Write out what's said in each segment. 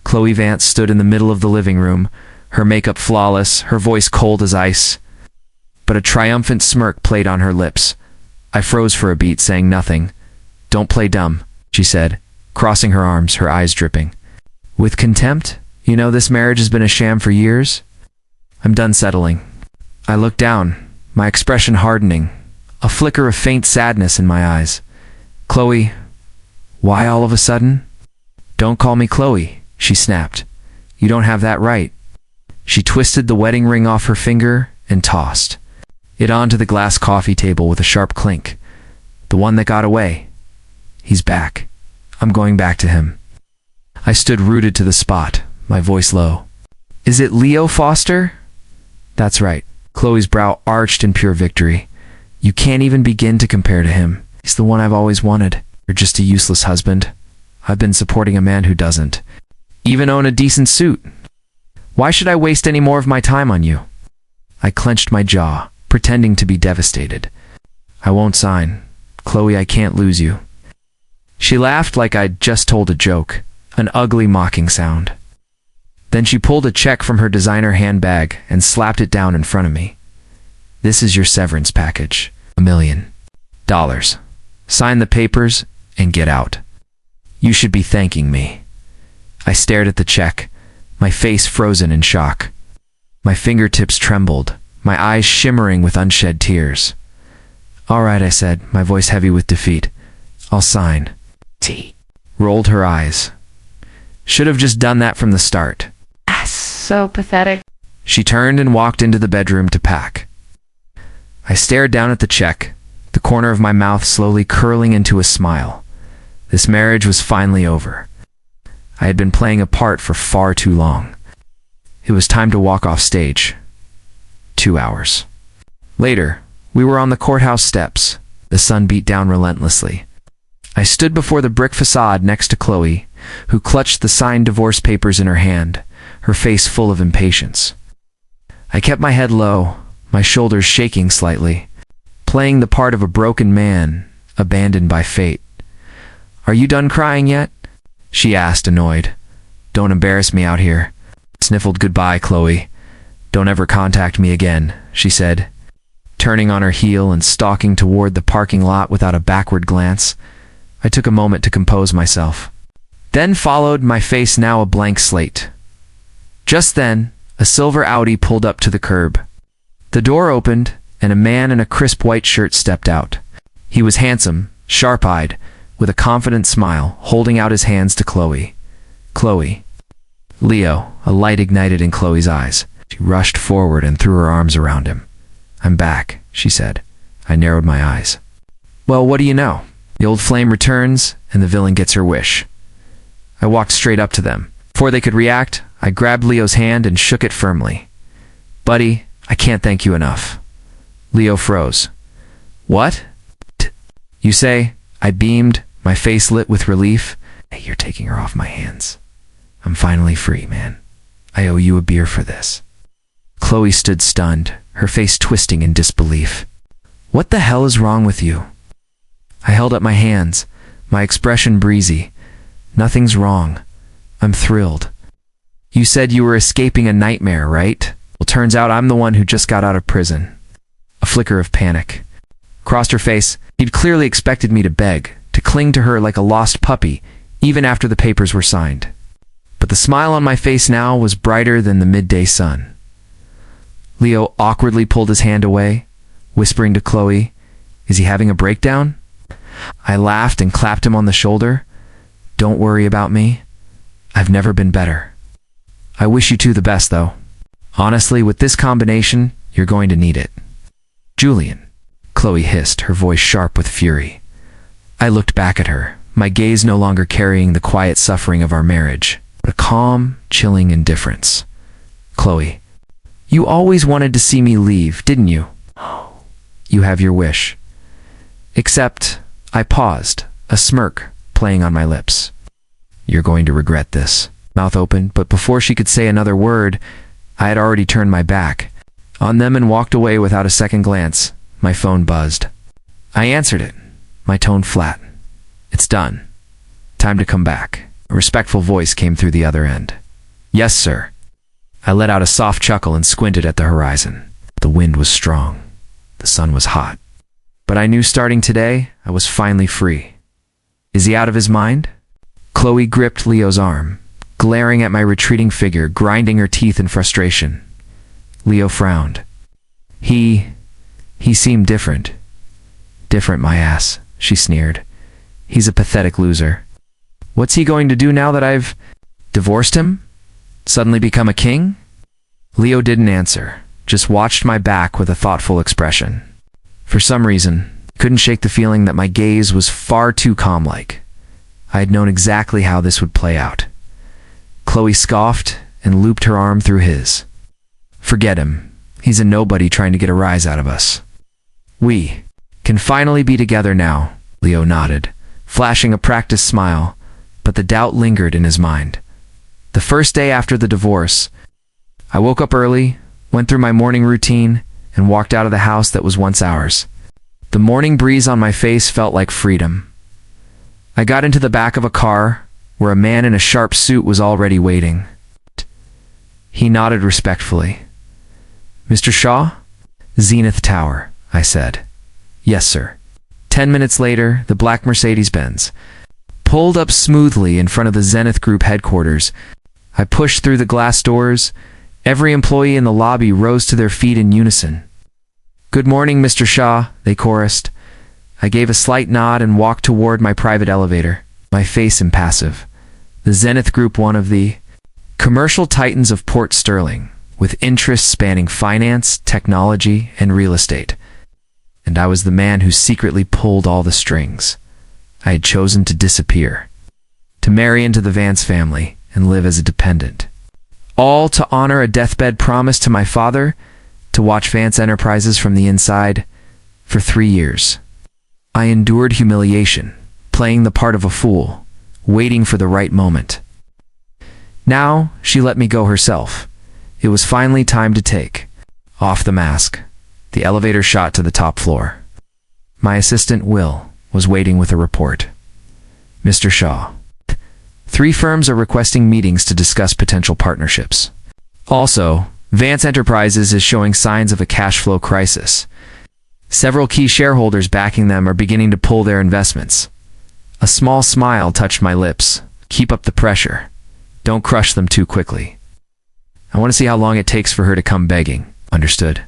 Chloe Vance stood in the middle of the living room, her makeup flawless, her voice cold as ice. But a triumphant smirk played on her lips. I froze for a beat, saying nothing. "Don't play dumb," she said, crossing her arms, her eyes dripping. "With contempt? You know this marriage has been a sham for years? I'm done settling." I looked down, my expression hardening, a flicker of faint sadness in my eyes. "Chloe, why all of a sudden?" "Don't call me Chloe," she snapped. "You don't have that right." She twisted the wedding ring off her finger and tossed it onto the glass coffee table with a sharp clink. "The one that got away. He's back. I'm going back to him." I stood rooted to the spot, my voice low. "Is it Leo Foster?" "That's right." Chloe's brow arched in pure victory. "You can't even begin to compare to him. He's the one I've always wanted. You're just a useless husband. I've been supporting a man who doesn't even own a decent suit. Why should I waste any more of my time on you?" I clenched my jaw, pretending to be devastated. "I won't sign. Chloe, I can't lose you." She laughed like I'd just told a joke, an ugly mocking sound. Then she pulled a check from her designer handbag and slapped it down in front of me. "This is your severance package. $1 million. Sign the papers and get out. You should be thanking me." I stared at the check, my face frozen in shock. My fingertips trembled, my eyes shimmering with unshed tears. "All right," I said, my voice heavy with defeat. "I'll sign." Rolled her eyes. "Should have just done that from the start." So pathetic. She turned and walked into the bedroom to pack. I stared down at the check, the corner of my mouth slowly curling into a smile. This marriage was finally over. I had been playing a part for far too long. It was time to walk off stage. 2 hours later, we were on the courthouse steps. The sun beat down relentlessly. I stood before the brick facade next to Chloe, who clutched the signed divorce papers in her hand, her face full of impatience. I kept my head low, my shoulders shaking slightly, playing the part of a broken man, abandoned by fate. "Are you done crying yet?" she asked, annoyed. "Don't embarrass me out here." I sniffled. "Goodbye, Chloe. Don't ever contact me again," she said, turning on her heel and stalking toward the parking lot without a backward glance. I took a moment to compose myself. Then followed my face, now a blank slate. Just then, a silver Audi pulled up to the curb. The door opened, and a man in a crisp white shirt stepped out. He was handsome, sharp-eyed, with a confident smile, holding out his hands to Chloe. "Chloe." "Leo." A light ignited in Chloe's eyes. She rushed forward and threw her arms around him. "I'm back," she said. I narrowed my eyes. "Well, what do you know? The old flame returns, and the villain gets her wish." I walked straight up to them. Before they could react, I grabbed Leo's hand and shook it firmly. "Buddy, I can't thank you enough." Leo froze. "What? You say?" I beamed, my face lit with relief. "Hey, you're taking her off my hands. I'm finally free, man. I owe you a beer for this." Chloe stood stunned, her face twisting in disbelief. "What the hell is wrong with you?" I held up my hands, my expression breezy. "Nothing's wrong. I'm thrilled. You said you were escaping a nightmare, right? Well, turns out I'm the one who just got out of prison." A flicker of panic crossed her face. He'd clearly expected me to beg, to cling to her like a lost puppy, even after the papers were signed. But the smile on my face now was brighter than the midday sun. Leo awkwardly pulled his hand away, whispering to Chloe, "Is he having a breakdown?" I laughed and clapped him on the shoulder. "Don't worry about me. I've never been better. I wish you two the best, though. Honestly, with this combination, you're going to need it." "Julian," Chloe hissed, her voice sharp with fury. I looked back at her, my gaze no longer carrying the quiet suffering of our marriage, but a calm, chilling indifference. "Chloe, you always wanted to see me leave, didn't you? You have your wish." Except, I paused, a smirk playing on my lips. "You're going to regret this." Mouth open, but before she could say another word, I had already turned my back on them and walked away without a second glance. My phone buzzed. I answered it, my tone flat. "It's done. Time to come back." A A respectful voice came through the other end. "Yes, sir." I let out a soft chuckle and squinted at the horizon. The wind was strong. The sun was hot. But I knew starting today, I was finally free. "Is he out of his mind?" Chloe gripped Leo's arm, glaring at my retreating figure, grinding her teeth in frustration. Leo frowned. He seemed different. "Different, my ass," she sneered. "He's a pathetic loser. What's he going to do now that I've divorced him? Suddenly become a king?" Leo didn't answer, just watched my back with a thoughtful expression. For some reason, I couldn't shake the feeling that my gaze was far too calm-like. I had known exactly how this would play out. Chloe scoffed and looped her arm through his. "Forget him. He's a nobody trying to get a rise out of us. We can finally be together now," Leo nodded, flashing a practiced smile, but the doubt lingered in his mind. The first day after the divorce, I woke up early, went through my morning routine, and walked out of the house that was once ours. The morning breeze on my face felt like freedom. I got into the back of a car where a man in a sharp suit was already waiting. He nodded respectfully. "Mr. Shaw?" "Zenith Tower," I said. "Yes, sir." 10 minutes later, the black Mercedes-Benz pulled up smoothly in front of the Zenith Group headquarters. I pushed through the glass doors. Every employee in the lobby rose to their feet in unison. "Good morning, Mr. Shaw," they chorused. I gave a slight nod and walked toward my private elevator, my face impassive. The Zenith Group, one of the commercial titans of Port Sterling, with interests spanning finance, technology, and real estate. And I was the man who secretly pulled all the strings. I had chosen to disappear, to marry into the Vance family and live as a dependent. All to honor a deathbed promise to my father to watch Vance Enterprises from the inside for 3 years. I endured humiliation, playing the part of a fool, waiting for the right moment. Now, she let me go herself. It was finally time to take off the mask. The elevator shot to the top floor. My assistant, Will, was waiting with a report. "Mr. Shaw, 3 firms are requesting meetings to discuss potential partnerships. Also, Vance Enterprises is showing signs of a cash flow crisis. Several key shareholders backing them are beginning to pull their investments." A small smile touched my lips. "Keep up the pressure. Don't crush them too quickly. I want to see how long it takes for her to come begging." "Understood."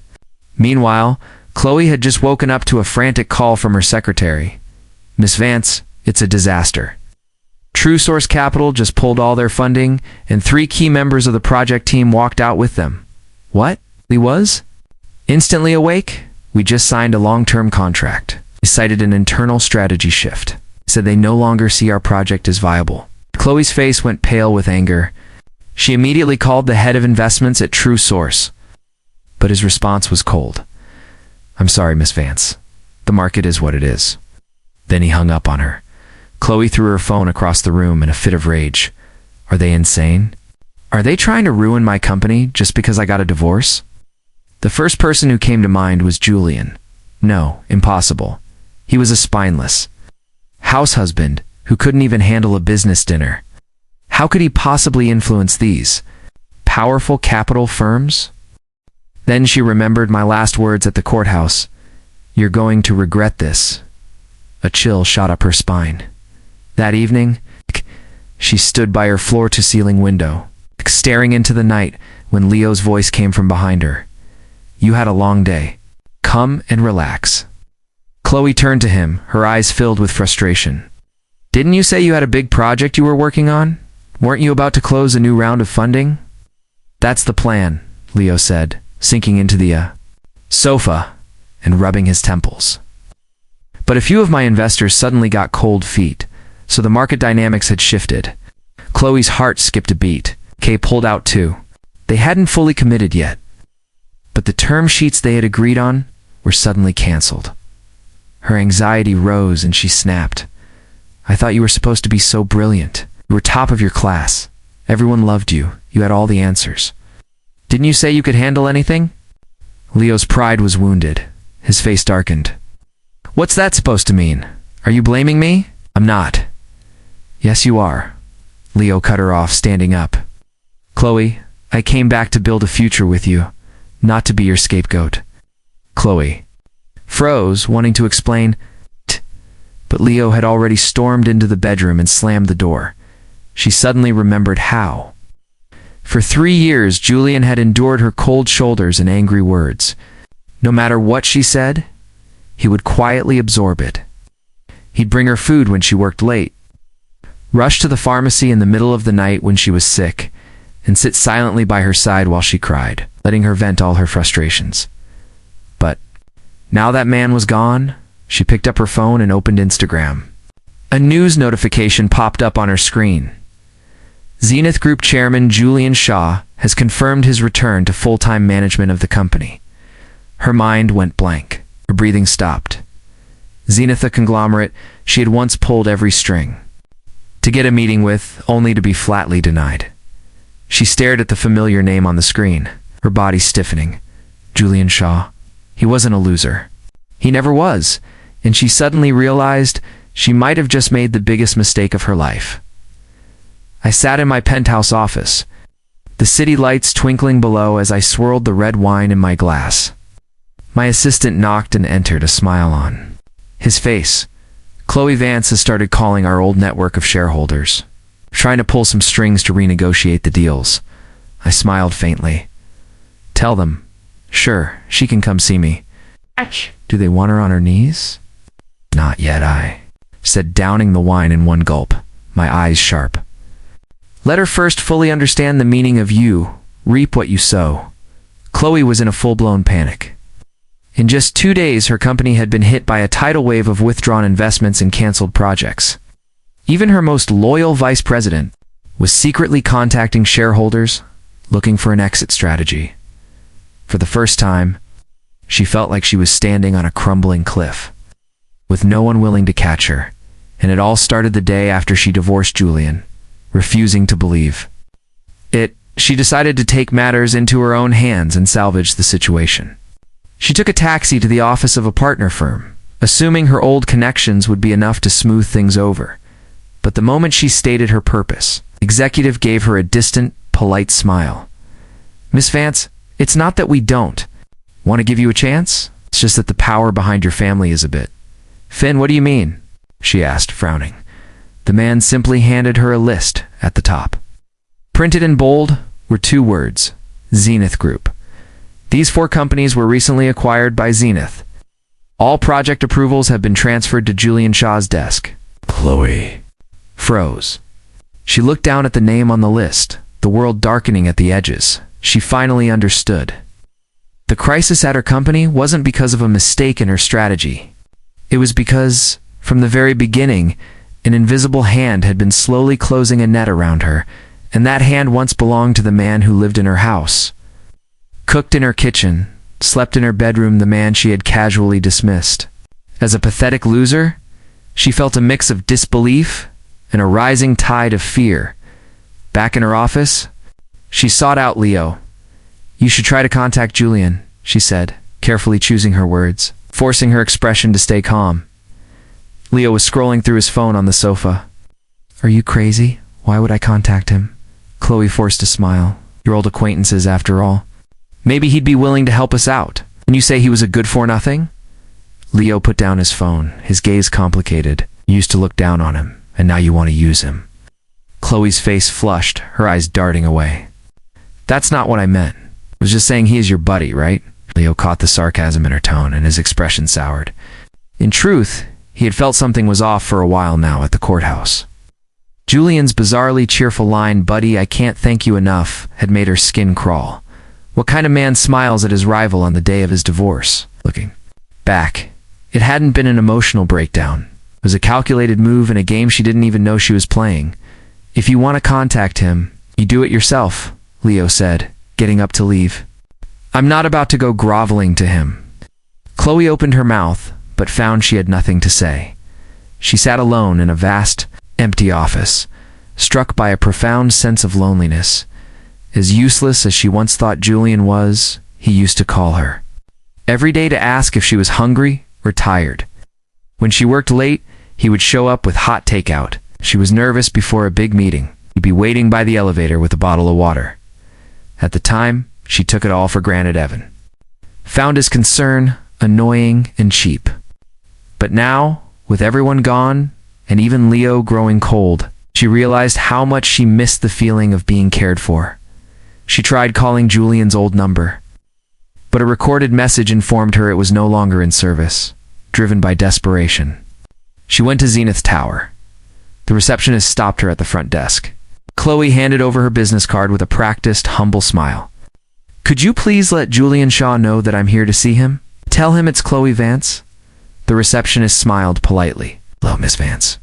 Meanwhile, Chloe had just woken up to a frantic call from her secretary. "Miss Vance, it's a disaster. True Source Capital just pulled all their funding, and 3 key members of the project team walked out with them." "What?" He was instantly awake. "We just signed a long-term contract." He cited an internal strategy shift. Said they no longer see our project as viable. Chloe's face went pale with anger. She immediately called the head of investments at True Source, but his response was cold. "I'm sorry, Miss Vance. The market is what it is." Then he hung up on her. Chloe threw her phone across the room in a fit of rage. Are they insane? Are they trying to ruin my company just because I got a divorce? The first person who came to mind was Julian. No, impossible. He was a spineless house husband who couldn't even handle a business dinner. How could he possibly influence these powerful capital firms? Then she remembered my last words at the courthouse. "You're going to regret this." A chill shot up her spine. That evening, she stood by her floor-to-ceiling window, staring into the night when Leo's voice came from behind her. "You had a long day. Come and relax." Chloe turned to him, her eyes filled with frustration. "Didn't you say you had a big project you were working on? Weren't you about to close a new round of funding?" "That's the plan," Leo said, sinking into the sofa and rubbing his temples. But a few of my investors suddenly got cold feet, so the market dynamics had shifted. Chloe's heart skipped a beat. Kay pulled out too. They hadn't fully committed yet, but the term sheets they had agreed on were suddenly canceled. Her anxiety rose and she snapped. "I thought you were supposed to be so brilliant. You were top of your class. Everyone loved you. You had all the answers. Didn't you say you could handle anything?" Leo's pride was wounded. His face darkened. "What's that supposed to mean? Are you blaming me?" "I'm not." "Yes, you are." Leo cut her off, standing up. Chloe, I came back to build a future with you, not to be your scapegoat. Chloe froze, wanting to explain, but Leo had already stormed into the bedroom and slammed the door. She suddenly remembered how. For 3 years, Julian had endured her cold shoulders and angry words. No matter what she said, he would quietly absorb it. He'd bring her food when she worked late, rush to the pharmacy in the middle of the night when she was sick, and sit silently by her side while she cried, letting her vent all her frustrations. But now that man was gone, she picked up her phone and opened Instagram. A news notification popped up on her screen. Zenith Group Chairman Julian Shaw has confirmed his return to full-time management of the company. Her mind went blank. Her breathing stopped. Zenith, a conglomerate she had once pulled every string to get a meeting with, only to be flatly denied. She stared at the familiar name on the screen, her body stiffening. Julian Shaw. He wasn't a loser. He never was, and she suddenly realized she might have just made the biggest mistake of her life. I sat in my penthouse office, the city lights twinkling below as I swirled the red wine in my glass. My assistant knocked and entered, a smile on his face. Chloe Vance has started calling our old network of shareholders, trying to pull some strings to renegotiate the deals. I smiled faintly. Tell them, sure, she can come see me. Do they want her on her knees? Not yet, I said, downing the wine in one gulp, my eyes sharp. Let her first fully understand the meaning of you reap what you sow. Chloe was in a full-blown panic. In just 2 days, her company had been hit by a tidal wave of withdrawn investments and canceled projects. Even her most loyal vice president was secretly contacting shareholders, looking for an exit strategy. For the first time, she felt like she was standing on a crumbling cliff, with no one willing to catch her, and it all started the day after she divorced Julian, refusing to believe it. She decided to take matters into her own hands and salvage the situation. She took a taxi to the office of a partner firm, assuming her old connections would be enough to smooth things over. But the moment she stated her purpose, the executive gave her a distant, polite smile. Miss Vance, it's not that we don't want to give you a chance. It's just that the power behind your family is a bit. Finn, what do you mean? She asked, frowning. The man simply handed her a list at the top. Printed in bold were 2 words, Zenith Group. These 4 companies were recently acquired by Zenith. All project approvals have been transferred to Julian Shaw's desk. Chloe froze. She looked down at the name on the list, the world darkening at the edges. She finally understood. The crisis at her company wasn't because of a mistake in her strategy. It was because, from the very beginning, an invisible hand had been slowly closing a net around her, and that hand once belonged to the man who lived in her house. Cooked in her kitchen, slept in her bedroom, the man she had casually dismissed. As a pathetic loser, she felt a mix of disbelief and a rising tide of fear. Back in her office, she sought out Leo. You should try to contact Julian, she said, carefully choosing her words, forcing her expression to stay calm. Leo was scrolling through his phone on the sofa. Are you crazy? Why would I contact him? Chloe forced a smile. Your old acquaintances, after all. Maybe he'd be willing to help us out. And you say he was a good-for-nothing? Leo put down his phone, his gaze complicated. You used to look down on him, and now you want to use him. Chloe's face flushed, her eyes darting away. That's not what I meant. I was just saying he is your buddy, right? Leo caught the sarcasm in her tone, and his expression soured. In truth, he had felt something was off for a while now at the courthouse. Julian's bizarrely cheerful line, "Buddy, I can't thank you enough," had made her skin crawl. What kind of man smiles at his rival on the day of his divorce? Looking back, it hadn't been an emotional breakdown. It was a calculated move in a game she didn't even know she was playing. If you want to contact him, you do it yourself, Leo said, getting up to leave. I'm not about to go groveling to him. Chloe opened her mouth, but found she had nothing to say. She sat alone in a vast, empty office, struck by a profound sense of loneliness. As useless as she once thought Julian was, he used to call her every day to ask if she was hungry or tired. When she worked late, he would show up with hot takeout. She was nervous before a big meeting. He'd be waiting by the elevator with a bottle of water. At the time, she took it all for granted Evan found his concern annoying and cheap. But now, with everyone gone, and even Leo growing cold, she realized how much she missed the feeling of being cared for. She tried calling Julian's old number, but a recorded message informed her it was no longer in service, driven by desperation. She went to Zenith Tower. The receptionist stopped her at the front desk. Chloe handed over her business card with a practiced, humble smile. "Could you please let Julian Shaw know that I'm here to see him? Tell him it's Chloe Vance." The receptionist smiled politely. "Hello, Miss Vance.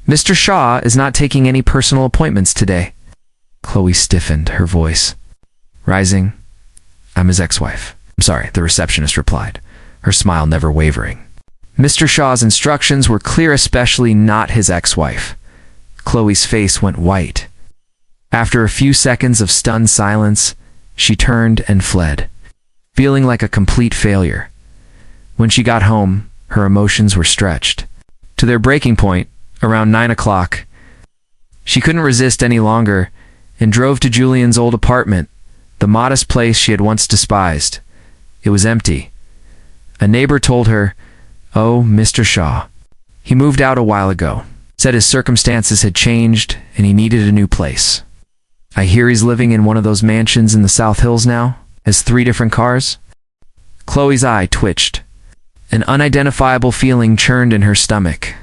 Mr. Shaw is not taking any personal appointments today." Chloe stiffened, her voice rising. "I'm his ex-wife." "I'm sorry," the receptionist replied, her smile never wavering. Mr. Shaw's instructions were clear, especially not his ex-wife. Chloe's face went white. After a few seconds of stunned silence, she turned and fled, feeling like a complete failure. When she got home, her emotions were stretched to their breaking point around 9 o'clock. She couldn't resist any longer and drove to Julian's old apartment, the modest place she had once despised. It was empty. A neighbor told her, "Oh, Mr. Shaw. He moved out a while ago. Said his circumstances had changed and he needed a new place. I hear he's living in one of those mansions in the South Hills now, has 3 different cars." Chloe's eye twitched. An unidentifiable feeling churned in her stomach.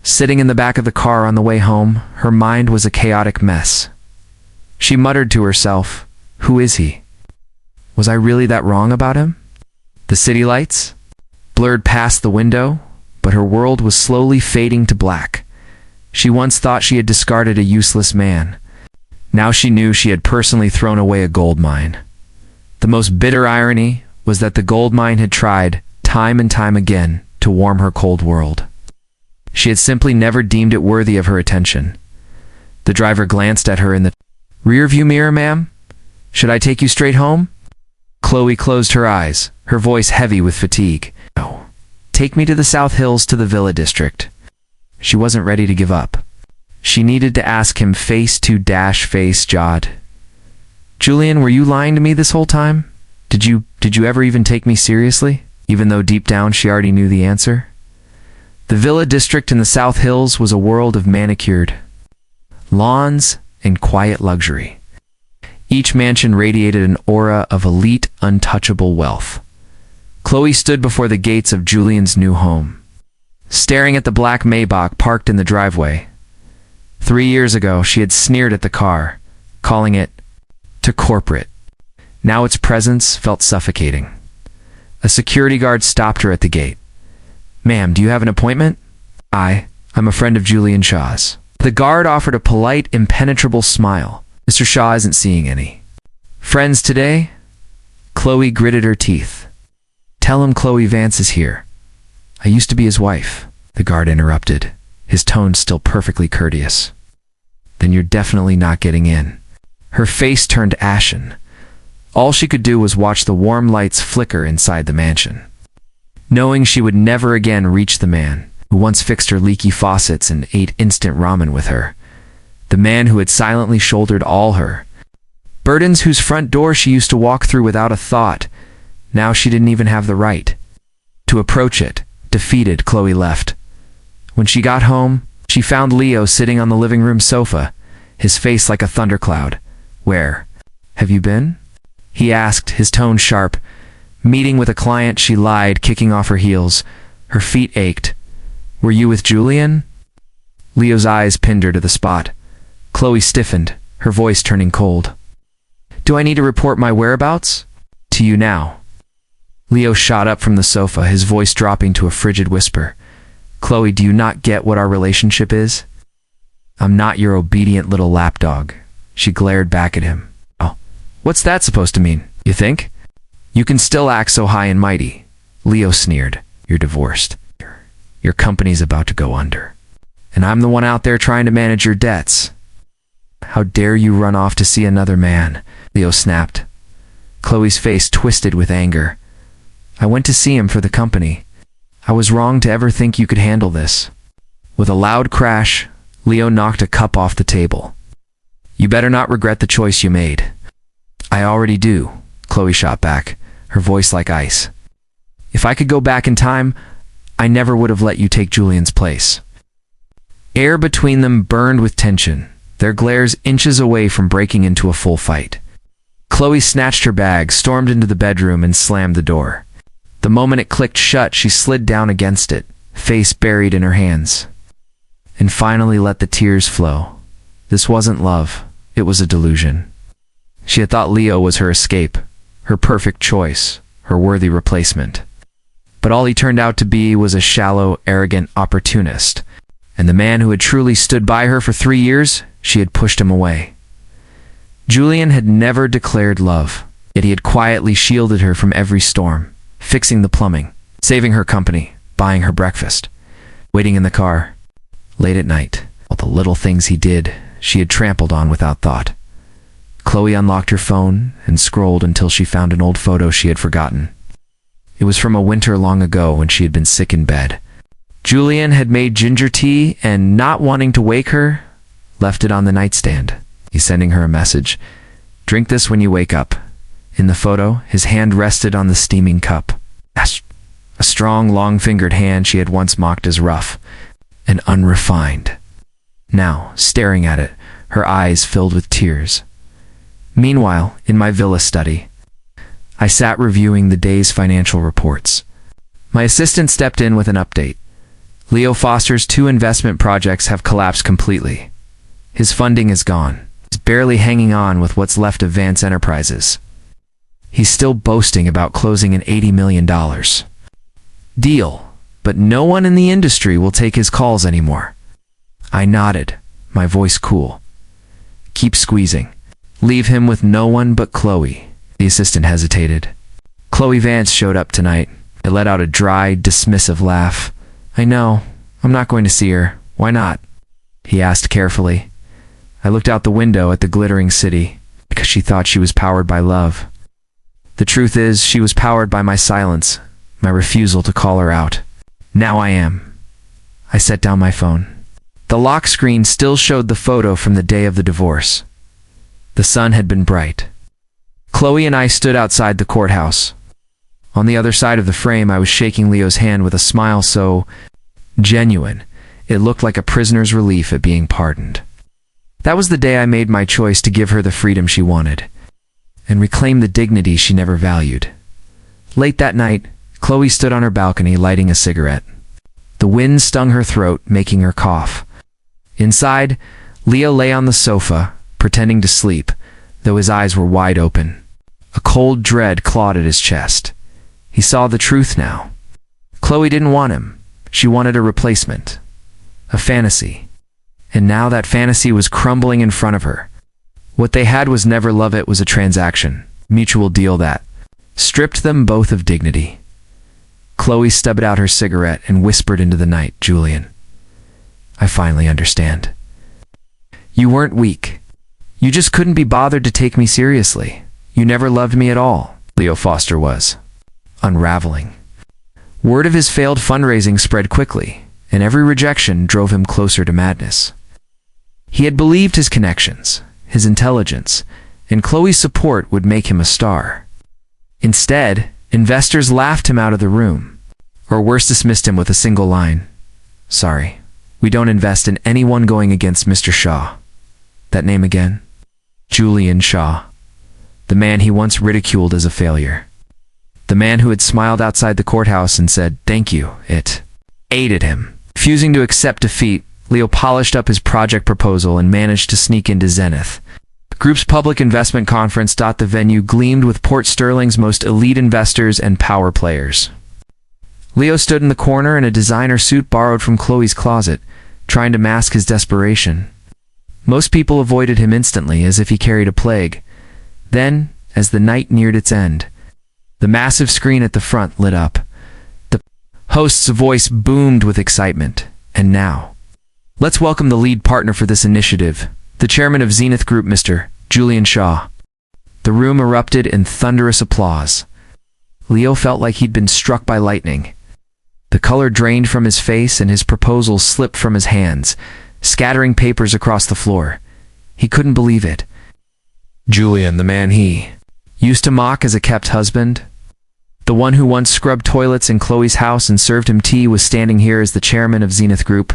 Sitting in the back of the car on the way home, her mind was a chaotic mess. She muttered to herself, "Who is he? Was I really that wrong about him?" The city lights blurred past the window, but her world was slowly fading to black. She once thought she had discarded a useless man. Now she knew she had personally thrown away a gold mine. The most bitter irony was that the gold mine had tried, time and time again, to warm her cold world. She had simply never deemed it worthy of her attention. The driver glanced at her in the rearview mirror. "Ma'am, should I take you straight home?" Chloe closed her eyes, her voice heavy with fatigue. "No. Take me to the South Hills, to the Villa District." She wasn't ready to give up. She needed to ask him face jawed. "Julian, were you lying to me this whole time? Did you ever even take me seriously?" Even though deep down she already knew the answer. The Villa District in the South Hills was a world of manicured lawns and quiet luxury. Each mansion radiated an aura of elite, untouchable wealth. Chloe stood before the gates of Julian's new home, staring at the black Maybach parked in the driveway. 3 years ago, she had sneered at the car, calling it too corporate. Now its presence felt suffocating. A security guard stopped her at the gate. "Ma'am, do you have an appointment?" I'm a friend of Julian Shaw's." The guard offered a polite, impenetrable smile. "Mr. Shaw isn't seeing any friends today." Chloe gritted her teeth. "Tell him Chloe Vance is here. I used to be his wife." The guard interrupted, his tone still perfectly courteous. "Then you're definitely not getting in." Her face turned ashen. All she could do was watch the warm lights flicker inside the mansion. Knowing she would never again reach the man who once fixed her leaky faucets and ate instant ramen with her, the man who had silently shouldered all her burdens, whose front door she used to walk through without a thought, now she didn't even have the right to approach it. Defeated, Chloe left. When she got home, she found Leo sitting on the living room sofa, his face like a thundercloud. "Where have you been?" he asked, his tone sharp. "Meeting with a client," she lied, kicking off her heels. Her feet ached. "Were you with Julian?" Leo's eyes pinned her to the spot. Chloe stiffened, her voice turning cold. "Do I need to report my whereabouts?" "To you now." Leo shot up from the sofa, his voice dropping to a frigid whisper. "Chloe, do you not get what our relationship is?" "I'm not your obedient little lapdog." She glared back at him. "Oh, what's that supposed to mean, you think? You can still act so high and mighty." Leo sneered. "You're divorced. Your company's about to go under. And I'm the one out there trying to manage your debts. How dare you run off to see another man?" Leo snapped. Chloe's face twisted with anger. "I went to see him for the company. I was wrong to ever think you could handle this." With a loud crash, Leo knocked a cup off the table. You better not regret the choice you made. I already do, Chloe shot back, her voice like ice. If I could go back in time, I never would have let you take Julian's place. Air between them burned with tension, their glares inches away from breaking into a full fight. Chloe snatched her bag, stormed into the bedroom, and slammed the door. The moment it clicked shut, she slid down against it, face buried in her hands, and finally let the tears flow. This wasn't love, it was a delusion. She had thought Leo was her escape, her perfect choice, her worthy replacement. But all he turned out to be was a shallow, arrogant opportunist, and the man who had truly stood by her for 3 years, she had pushed him away. Julian had never declared love, yet he had quietly shielded her from every storm, fixing the plumbing, saving her company, buying her breakfast, waiting in the car, late at night. All the little things he did, she had trampled on without thought. Chloe unlocked her phone and scrolled until she found an old photo she had forgotten. It was from a winter long ago when she had been sick in bed. Julian had made ginger tea and, not wanting to wake her, left it on the nightstand. He's sending her a message. Drink this when you wake up. In the photo, his hand rested on the steaming cup. A strong, long-fingered hand she had once mocked as rough and unrefined. Now, staring at it, her eyes filled with tears. Meanwhile, in my villa study, I sat reviewing the day's financial reports. My assistant stepped in with an update. Leo Foster's 2 investment projects have collapsed completely. His funding is gone. He's barely hanging on with what's left of Vance Enterprises. He's still boasting about closing an $80 million deal, but no one in the industry will take his calls anymore. I nodded, my voice cool. Keep squeezing. Leave him with no one but Chloe. The assistant hesitated. Chloe Vance showed up tonight. I let out a dry, dismissive laugh. I know. I'm not going to see her. Why not? He asked carefully. I looked out the window at the glittering city because she thought she was powered by love. The truth is, she was powered by my silence, my refusal to call her out. Now I am. I set down my phone. The lock screen still showed the photo from the day of the divorce. The sun had been bright. Chloe and I stood outside the courthouse. On the other side of the frame, I was shaking Leo's hand with a smile so genuine, it looked like a prisoner's relief at being pardoned. That was the day I made my choice to give her the freedom she wanted, and reclaim the dignity she never valued. Late that night, Chloe stood on her balcony lighting a cigarette. The wind stung her throat, making her cough. Inside, Leo lay on the sofa, pretending to sleep, though his eyes were wide open. A cold dread clawed at his chest. He saw the truth now. Chloe didn't want him. She wanted a replacement. A fantasy. And now that fantasy was crumbling in front of her. What they had was never love, it was a transaction. Mutual deal that stripped them both of dignity. Chloe stubbed out her cigarette and whispered into the night, Julian, I finally understand. You weren't weak. You just couldn't be bothered to take me seriously. You never loved me at all. Leo Foster was unraveling. Word of his failed fundraising spread quickly, and every rejection drove him closer to madness. He had believed his connections, his intelligence, and Chloe's support would make him a star. Instead, investors laughed him out of the room, or worse, dismissed him with a single line. Sorry, we don't invest in anyone going against Mr. Shaw. That name again? Julian Shaw. The man he once ridiculed as a failure. The man who had smiled outside the courthouse and said, thank you. It ate at him. Refusing to accept defeat, Leo polished up his project proposal and managed to sneak into Zenith. The group's public investment conference. The venue gleamed with Port Sterling's most elite investors and power players. Leo stood in the corner in a designer suit borrowed from Chloe's closet, trying to mask his desperation. Most people avoided him instantly, as if he carried a plague. Then, as the night neared its end, the massive screen at the front lit up. The host's voice boomed with excitement. And now, let's welcome the lead partner for this initiative, the chairman of Zenith Group, Mr. Julian Shaw. The room erupted in thunderous applause. Leo felt like he'd been struck by lightning. The color drained from his face and his proposal slipped from his hands, scattering papers across the floor. He couldn't believe it. Julian, the man he used to mock as a kept husband, the one who once scrubbed toilets in Chloe's house and served him tea, was standing here as the chairman of Zenith Group,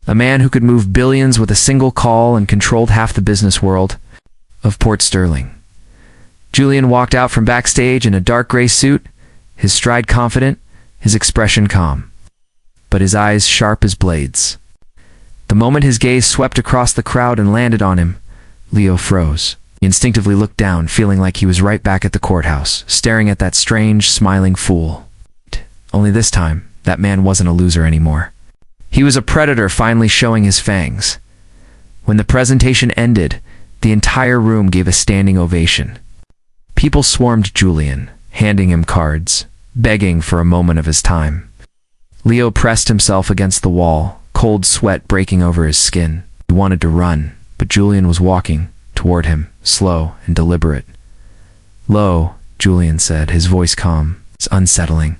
a man who could move billions with a single call and controlled half the business world of Port Sterling. Julian walked out from backstage in a dark gray suit, his stride confident, his expression calm, but his eyes sharp as blades. The moment his gaze swept across the crowd and landed on him, Leo froze. He instinctively looked down, feeling like he was right back at the courthouse, staring at that strange, smiling fool. Only this time, that man wasn't a loser anymore. He was a predator finally showing his fangs. When the presentation ended, the entire room gave a standing ovation. People swarmed Julian, handing him cards, begging for a moment of his time. Leo pressed himself against the wall, cold sweat breaking over his skin. He wanted to run, but Julian was walking toward him, slow and deliberate. "Lo," Julian said, his voice calm. "It's unsettling.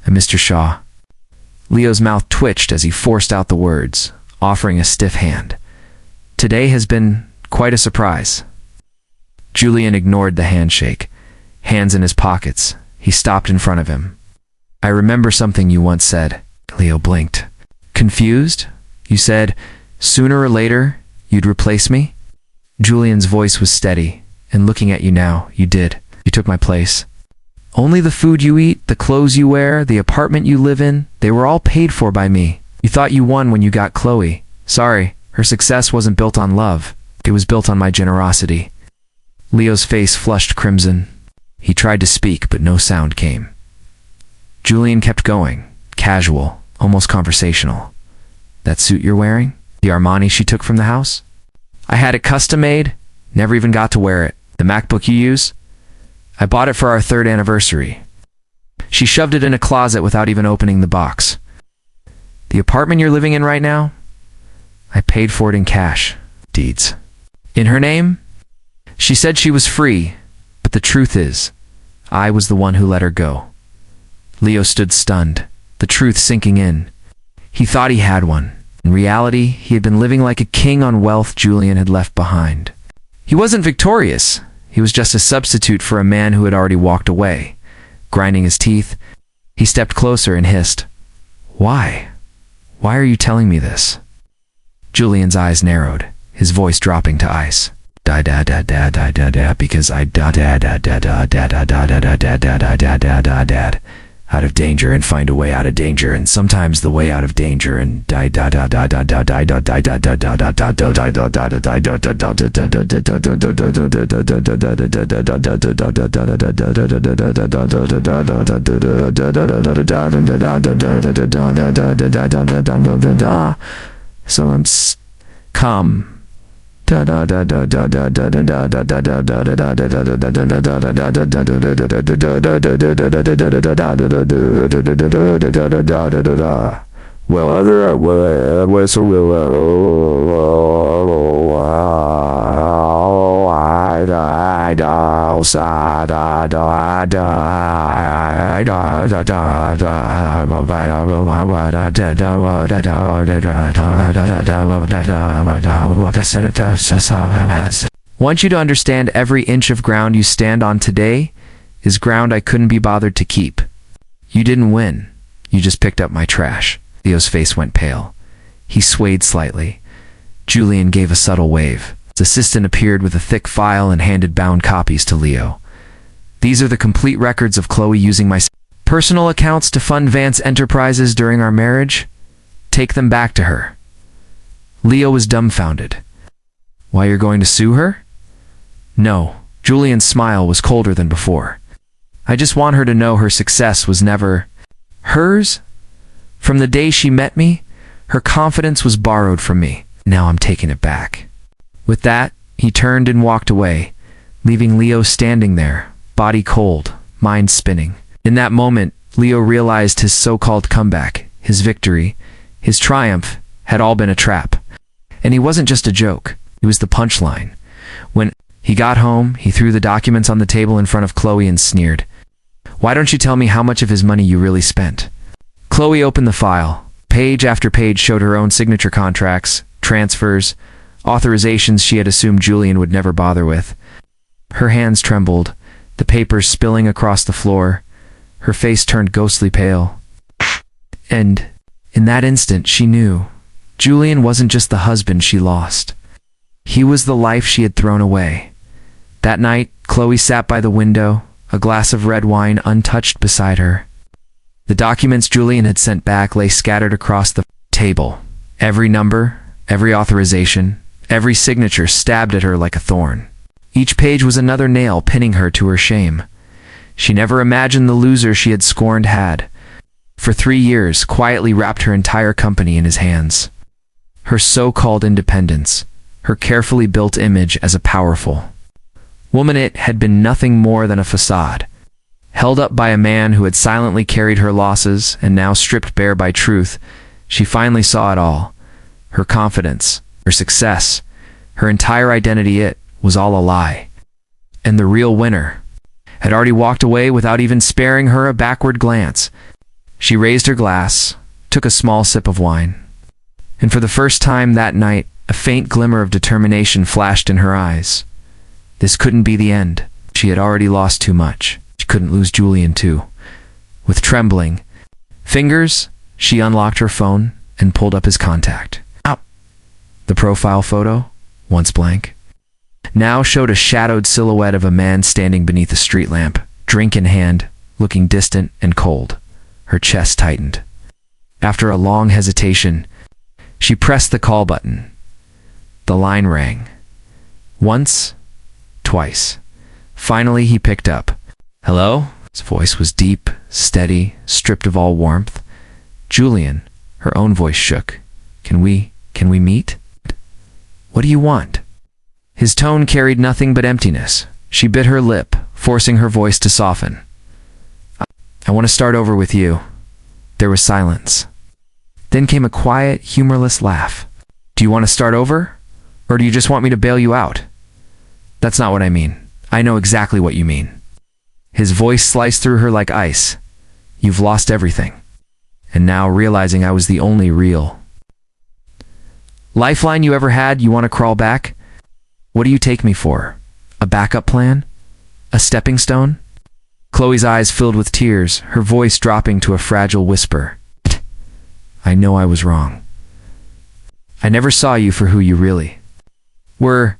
Mr. Shaw." Leo's mouth twitched as he forced out the words, offering a stiff hand. "Today has been quite a surprise." Julian ignored the handshake, hands in his pockets. He stopped in front of him. "I remember something you once said." Leo blinked. "Confused? You said, sooner or later, you'd replace me?" Julian's voice was steady. "And looking at you now, you did. You took my place. Only the food you eat, the clothes you wear, the apartment you live in, they were all paid for by me. You thought you won when you got Chloe. Sorry, her success wasn't built on love. It was built on my generosity." Leo's face flushed crimson. He tried to speak, but no sound came. Julian kept going, casual, almost conversational. "That suit you're wearing? The Armani she took from the house? I had it custom made, never even got to wear it. The MacBook you use? I bought it for our 3rd anniversary. She shoved it in a closet without even opening the box. The apartment you're living in right now? I paid for it in cash. Deeds. In her name? She said she was free, but the truth is, I was the one who let her go." Leo stood stunned, the truth sinking in. He thought he had one. In reality, he had been living like a king on wealth Julian had left behind. He wasn't victorious. He was just a substitute for a man who had already walked away. Grinding his teeth, he stepped closer and hissed, "Why? Why are you telling me this?" Julian's eyes narrowed, his voice dropping to ice. Because I out of danger and find a way out of danger, and sometimes the way out of danger and so I'm calm. Well, other was want you to understand every inch of ground you stand on today is ground I couldn't be bothered to keep. You didn't win. You just picked up my trash. Leo's face went pale. He swayed slightly. Julian gave a subtle wave. His assistant appeared with a thick file and handed bound copies to Leo. These are the complete records of Chloe using my personal accounts to fund Vance Enterprises during our marriage. Take them back to her. Leo was dumbfounded. Why, you're going to sue her? No. Julian's smile was colder than before. I just want her to know her success was never hers. From the day she met me, her confidence was borrowed from me. Now I'm taking it back. With that, he turned and walked away, leaving Leo standing there, body cold, mind spinning. In that moment, Leo realized his so-called comeback, his victory, his triumph, had all been a trap. And he wasn't just a joke, he was the punchline. When he got home, he threw the documents on the table in front of Chloe and sneered, "Why don't you tell me how much of his money you really spent?" Chloe opened the file. Page after page showed her own signature contracts, transfers, authorizations she had assumed Julian would never bother with. Her hands trembled, the papers spilling across the floor. Her face turned ghostly pale. And in that instant, she knew Julian wasn't just the husband she lost. He was the life she had thrown away. That night, Chloe sat by the window, a glass of red wine untouched beside her. The documents Julian had sent back lay scattered across the table. Every number, every authorization, every signature stabbed at her like a thorn. Each page was another nail pinning her to her shame. She never imagined the loser she had scorned had, for 3 years, quietly wrapped her entire company in his hands. Her so-called independence, her carefully built image as a powerful woman, it had been nothing more than a facade, held up by a man who had silently carried her losses, and now stripped bare by truth, she finally saw it all. Her confidence, her success, her entire identity, it was all a lie. And the real winner had already walked away without even sparing her a backward glance. She raised her glass, took a small sip of wine, and for the first time that night, a faint glimmer of determination flashed in her eyes. This couldn't be the end. She had already lost too much. She couldn't lose Julian too. With trembling fingers, she unlocked her phone and pulled up his contact. The profile photo, once blank, now showed a shadowed silhouette of a man standing beneath a street lamp, drink in hand, looking distant and cold. Her chest tightened. After a long hesitation, she pressed the call button. The line rang. Once, twice. Finally, he picked up. "Hello?" His voice was deep, steady, stripped of all warmth. "Julian," her own voice shook. Can we meet?" "What do you want?" His tone carried nothing but emptiness. She bit her lip, forcing her voice to soften. "I want to start over with you." There was silence. Then came a quiet, humorless laugh. "Do you want to start over? Or do you just want me to bail you out?" "That's not what I mean. I know exactly what you mean." His voice sliced through her like ice. "You've lost everything. And now, realizing I was the only real lifeline you ever had, you want to crawl back? What do you take me for? A backup plan? A stepping stone?" Chloe's eyes filled with tears, her voice dropping to a fragile whisper. "I know I was wrong. I never saw you for who you really were.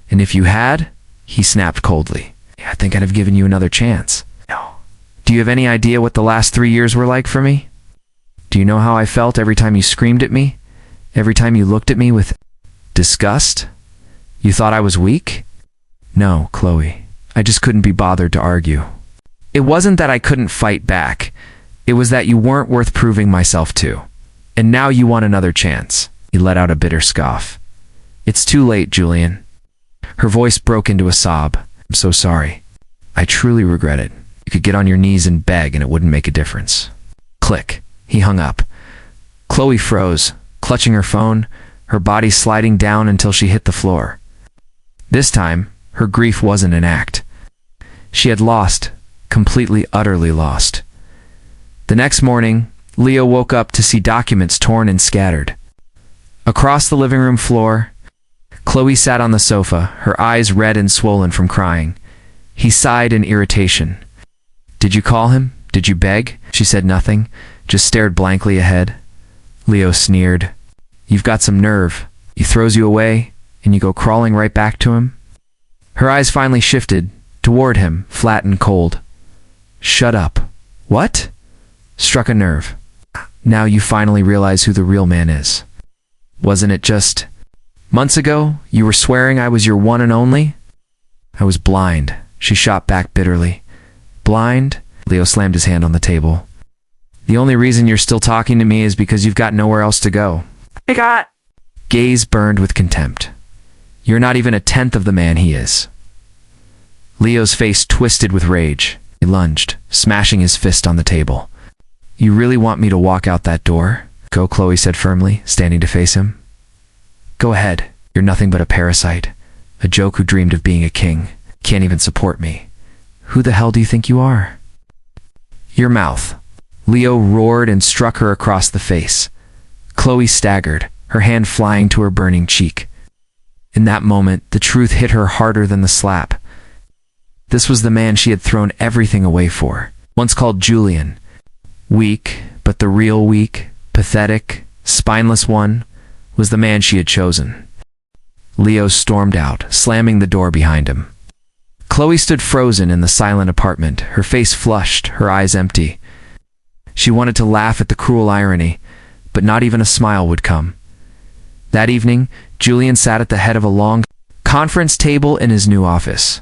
And if you had," he snapped coldly, "I think I'd have given you another chance." "No. Do you have any idea what the last 3 years were like for me? Do you know how I felt every time you screamed at me? Every time you looked at me with disgust? You thought I was weak?" "No, Chloe. I just couldn't be bothered to argue. It wasn't that I couldn't fight back. It was that you weren't worth proving myself to. And now you want another chance." He let out a bitter scoff. "It's too late, Julian." Her voice broke into a sob. "I'm so sorry. I truly regret it. You could get on your knees and beg and it wouldn't make a difference." Click. He hung up. Chloe froze, clutching her phone, her body sliding down until she hit the floor. This time, her grief wasn't an act. She had lost, completely, utterly lost. The next morning, Leo woke up to see documents torn and scattered. Across the living room floor, Chloe sat on the sofa, her eyes red and swollen from crying. He sighed in irritation. "Did you call him? Did you beg?" She said nothing, just stared blankly ahead. Leo sneered. "You've got some nerve. He throws you away, and you go crawling right back to him?" Her eyes finally shifted, toward him, flat and cold. "Shut up." "What?" Struck a nerve. "Now you finally realize who the real man is. Wasn't it just months ago you were swearing I was your one and only?" "I was blind," she shot back bitterly. "Blind?" Leo slammed his hand on the table. "The only reason you're still talking to me is because you've got nowhere else to go." Gaze burned with contempt. "You're not even a tenth of the man he is." Leo's face twisted with rage. He lunged, smashing his fist on the table. "You really want me to walk out that door?" "Go," Chloe said firmly, standing to face him. "Go ahead. You're nothing but a parasite. A joke who dreamed of being a king. Can't even support me. Who the hell do you think you are?" "Your mouth." Leo roared and struck her across the face. Chloe staggered, her hand flying to her burning cheek. In that moment, the truth hit her harder than the slap. This was the man she had thrown everything away for. Once called Julian. Weak, but the real weak, pathetic, spineless one, was the man she had chosen. Leo stormed out, slamming the door behind him. Chloe stood frozen in the silent apartment, her face flushed, her eyes empty. She wanted to laugh at the cruel irony, but not even a smile would come. That evening, Julian sat at the head of a long conference table in his new office.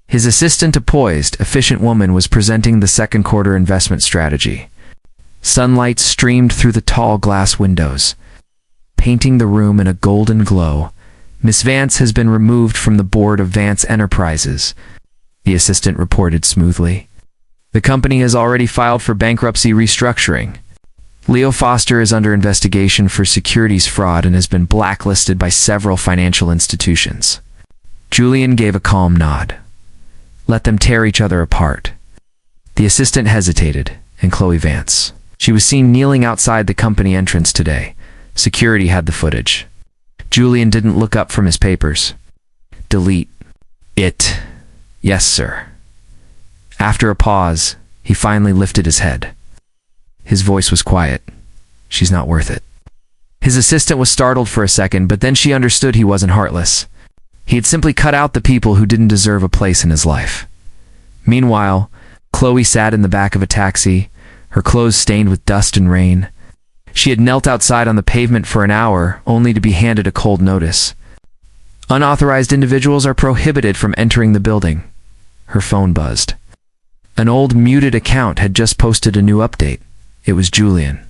His assistant, a poised, efficient woman, was presenting the second quarter investment strategy. Sunlight streamed through the tall glass windows, painting the room in a golden glow. Miss Vance has been removed from the board of Vance Enterprises, the assistant reported smoothly. The company has already filed for bankruptcy restructuring. Leo Foster is under investigation for securities fraud and has been blacklisted by several financial institutions. Julian gave a calm nod. Let them tear each other apart. The assistant hesitated, and Chloe Vance. She was seen kneeling outside the company entrance today. Security had the footage. Julian didn't look up from his papers. Delete it. Yes, sir. After a pause, he finally lifted his head. His voice was quiet. She's not worth it. His assistant was startled for a second, but then she understood he wasn't heartless. He had simply cut out the people who didn't deserve a place in his life. Meanwhile, Chloe sat in the back of a taxi, her clothes stained with dust and rain. She had knelt outside on the pavement for an hour, only to be handed a cold notice. Unauthorized individuals are prohibited from entering the building. Her phone buzzed. An old muted account had just posted a new update. It was Julian.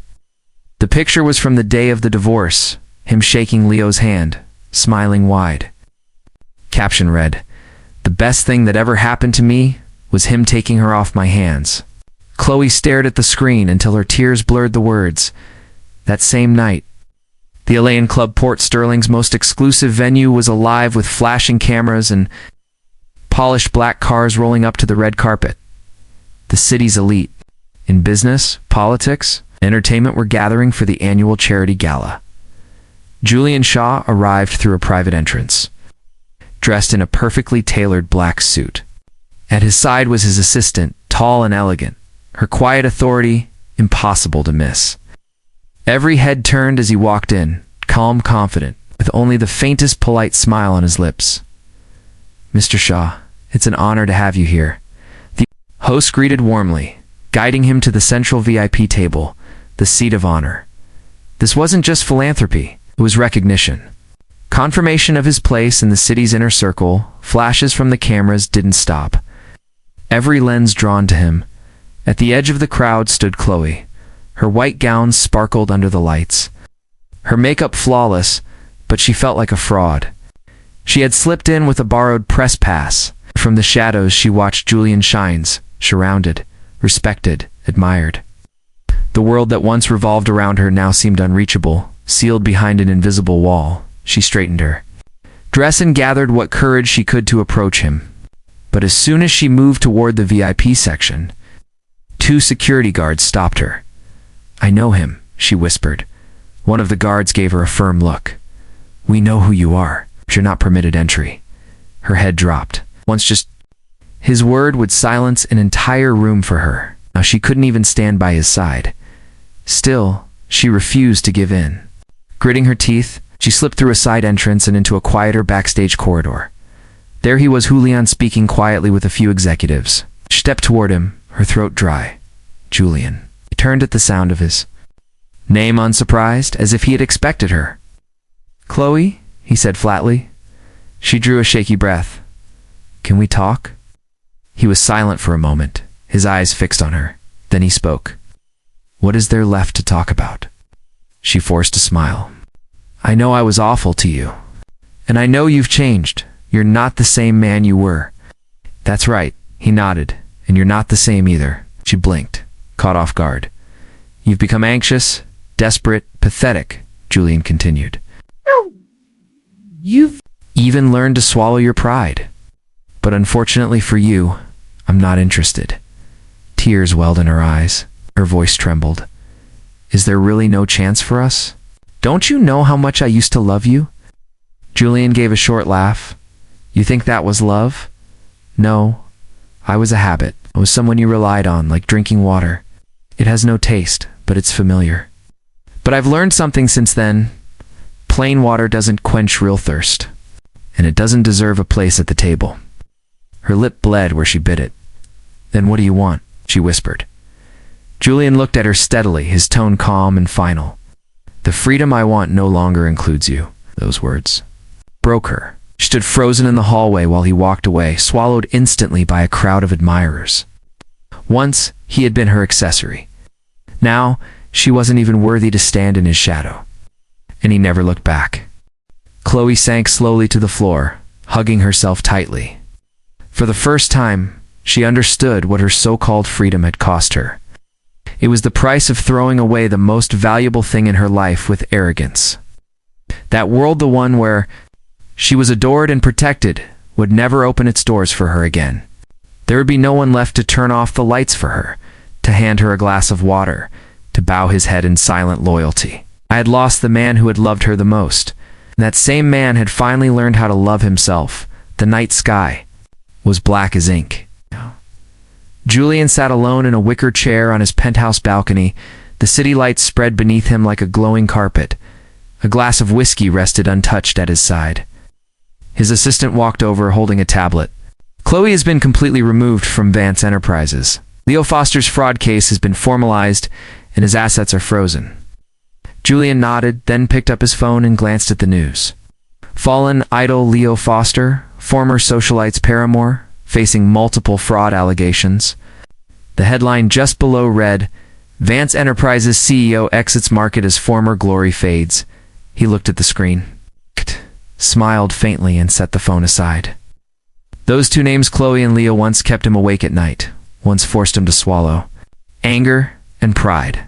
The picture was from the day of the divorce, him shaking Leo's hand, smiling wide. Caption read, "The best thing that ever happened to me was him taking her off my hands." Chloe stared at the screen until her tears blurred the words. That same night, the Elaine Club, Port Sterling's most exclusive venue, was alive with flashing cameras and polished black cars rolling up to the red carpet. The city's elite, in business, politics, entertainment, were gathering for the annual charity gala. Julian Shaw arrived through a private entrance, dressed in a perfectly tailored black suit. At his side was his assistant, tall and elegant, her quiet authority impossible to miss. Every head turned as he walked in, calm, confident, with only the faintest polite smile on his lips. "Mr. Shaw, it's an honor to have you here." The host greeted warmly, guiding him to the central VIP table, the seat of honor. This wasn't just philanthropy, it was recognition. Confirmation of his place in the city's inner circle. Flashes from the cameras didn't stop, every lens drawn to him. At the edge of the crowd stood Chloe. Her white gown sparkled under the lights, her makeup flawless, but she felt like a fraud. She had slipped in with a borrowed press pass. From the shadows she watched Julian shines, surrounded, respected, admired. The world that once revolved around her now seemed unreachable, sealed behind an invisible wall. She straightened her dress and gathered what courage she could to approach him. But as soon as she moved toward the VIP section, 2 security guards stopped her. "I know him," she whispered. One of the guards gave her a firm look. "We know who you are. You're not permitted entry." Her head dropped. His word would silence an entire room for her. Now she couldn't even stand by his side. Still, she refused to give in. Gritting her teeth, she slipped through a side entrance and into a quieter backstage corridor. There he was, Julian, speaking quietly with a few executives. She stepped toward him, her throat dry. "Julian." He turned at the sound of his name, unsurprised, as if he had expected her. "Chloe," he said flatly. She drew a shaky breath. "Can we talk?" He was silent for a moment, his eyes fixed on her. Then he spoke. "What is there left to talk about?" She forced a smile. "I know I was awful to you. And I know you've changed. You're not the same man you were." "That's right," he nodded. "And you're not the same either." She blinked, caught off guard. "You've become anxious, desperate, pathetic," Julian continued. "You've even learned to swallow your pride. But unfortunately for you, I'm not interested." Tears welled in her eyes. Her voice trembled. "Is there really no chance for us? Don't you know how much I used to love you?" Julian gave a short laugh. You think that was love? No, I was a habit. I was someone you relied on, like drinking water. It has no taste, but it's familiar. But I've learned something since then. Plain water doesn't quench real thirst, and it doesn't deserve a place at the table. Her lip bled where she bit it. Then what do you want? She whispered. Julian looked at her steadily, his tone calm and final. The freedom I want no longer includes you. Those words broke her. She stood frozen in the hallway while he walked away, swallowed instantly by a crowd of admirers. Once, he had been her accessory. Now, she wasn't even worthy to stand in his shadow. And he never looked back. Chloe sank slowly to the floor, hugging herself tightly. For the first time, she understood what her so-called freedom had cost her. It was the price of throwing away the most valuable thing in her life with arrogance. That world, the one where she was adored and protected, would never open its doors for her again. There would be no one left to turn off the lights for her, to hand her a glass of water, to bow his head in silent loyalty. I had lost the man who had loved her the most. And that same man had finally learned how to love himself. The night sky was black as ink. Julian sat alone in a wicker chair on his penthouse balcony, the city lights spread beneath him like a glowing carpet. A glass of whiskey rested untouched at his side. His assistant walked over, holding a tablet. Chloe has been completely removed from Vance Enterprises. Leo Foster's fraud case has been formalized, and his assets are frozen. Julian nodded, then picked up his phone and glanced at the news. Fallen idol Leo Foster, former socialite's paramour, facing multiple fraud allegations. The headline just below read, Vance Enterprises CEO exits market as former glory fades. He looked at the screen, smiled faintly, and set the phone aside. Those two names, Chloe and Leo, once kept him awake at night, once forced him to swallow anger and pride.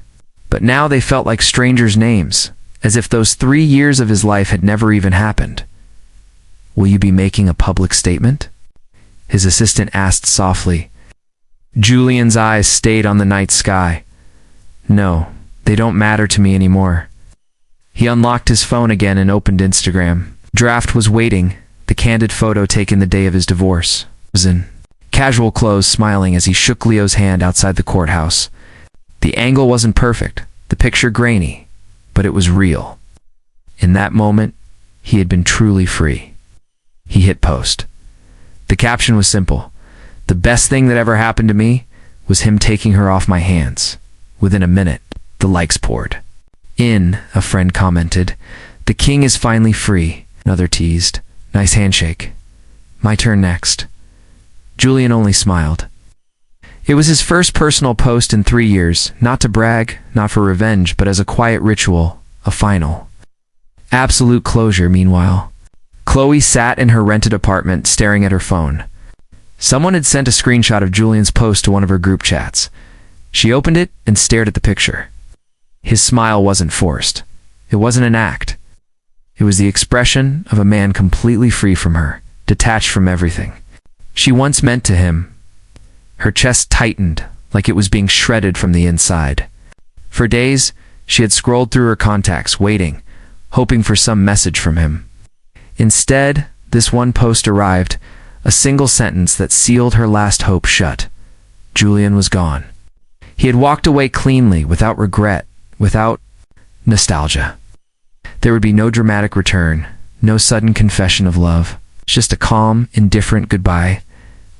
But now they felt like strangers' names, as if those 3 years of his life had never even happened. Will you be making a public statement? His assistant asked softly. Julian's eyes stayed on the night sky. No, they don't matter to me anymore. He unlocked his phone again and opened Instagram. Draft was waiting, the candid photo taken the day of his divorce. Was in casual clothes, smiling as he shook Leo's hand outside the courthouse. The angle wasn't perfect, the picture grainy, but it was real. In that moment, he had been truly free. He hit post. The caption was simple. The best thing that ever happened to me was him taking her off my hands. Within a minute, the likes poured. A friend commented, the king is finally free. Another teased, nice handshake. My turn next. Julian only smiled. It was his first personal post in 3 years, not to brag, not for revenge, but as a quiet ritual, a final. Absolute closure, meanwhile. Chloe sat in her rented apartment, staring at her phone. Someone had sent a screenshot of Julian's post to one of her group chats. She opened it and stared at the picture. His smile wasn't forced. It wasn't an act. It was the expression of a man completely free from her, detached from everything she once meant to him. Her chest tightened, like it was being shredded from the inside. For days, she had scrolled through her contacts, waiting, hoping for some message from him. Instead, this one post arrived, a single sentence that sealed her last hope shut. Julian was gone. He had walked away cleanly, without regret, without nostalgia. There would be no dramatic return, no sudden confession of love, just a calm, indifferent goodbye,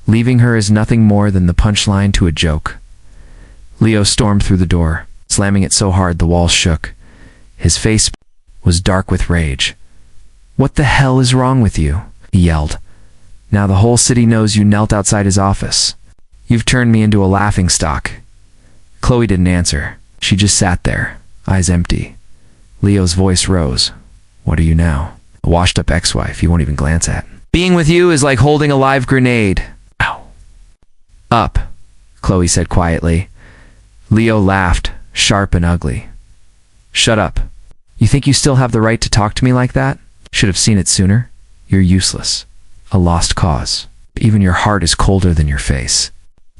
leaving her as nothing more than the punchline to a joke. Leo stormed through the door, slamming it so hard the walls shook. His face was dark with rage. What the hell is wrong with you? He yelled. Now the whole city knows you knelt outside his office. You've turned me into a laughingstock. Chloe didn't answer. She just sat there, eyes empty. Leo's voice rose. What are you now? A washed-up ex-wife you won't even glance at. Being with you is like holding a live grenade. Ow. Up, Chloe said quietly. Leo laughed, sharp and ugly. Shut up. You think you still have the right to talk to me like that? Should have seen it sooner. You're useless. A lost cause. Even your heart is colder than your face.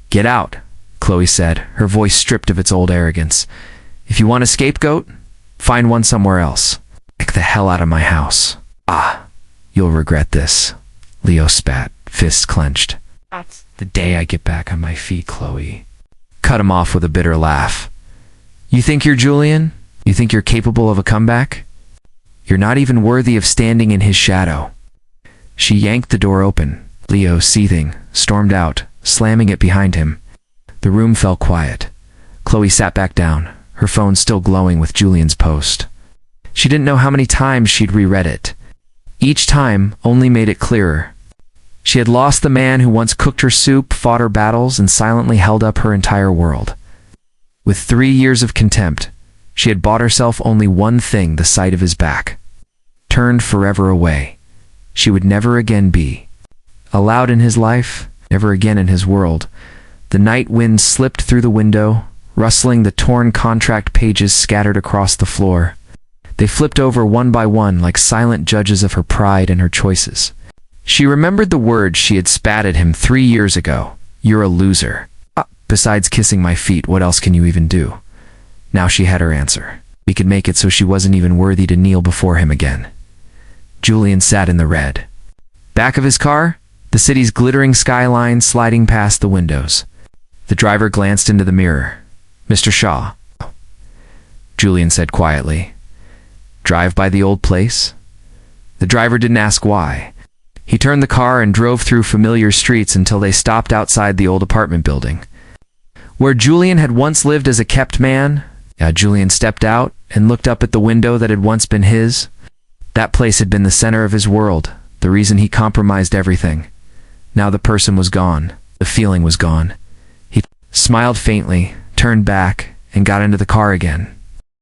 Get out, Chloe said, her voice stripped of its old arrogance. If you want a scapegoat, find one somewhere else. Get the hell out of my house. Ah. You'll regret this, Leo spat, fists clenched. That's The day I get back on my feet, Chloe. Cut him off with a bitter laugh. You think you're Julian? You think you're capable of a comeback? You're not even worthy of standing in his shadow. She yanked the door open. Leo, seething, stormed out, slamming it behind him. The room fell quiet. Chloe sat back down, her phone still glowing with Julian's post. She didn't know how many times she'd reread it. Each time only made it clearer. She had lost the man who once cooked her soup, fought her battles, and silently held up her entire world. With 3 years of contempt, she had bought herself only one thing: the sight of his back. Turned forever away. She would never again be allowed in his life, never again in his world. The night wind slipped through the window, rustling the torn contract pages scattered across the floor. They flipped over one by one like silent judges of her pride and her choices. She remembered the words she had spat at him 3 years ago. You're a loser. Besides kissing my feet, what else can you even do? Now she had her answer. He could make it so she wasn't even worthy to kneel before him again. Julian sat in the red back of his car, the city's glittering skyline sliding past the windows. The driver glanced into the mirror. Mr. Shaw, Julian said quietly. Drive by the old place? The driver didn't ask why. He turned the car and drove through familiar streets until they stopped outside the old apartment building. Where Julian had once lived as a kept man, Julian stepped out and looked up at the window that had once been his. That place had been the center of his world, the reason he compromised everything. Now the person was gone. The feeling was gone. He smiled faintly, turned back, and got into the car again.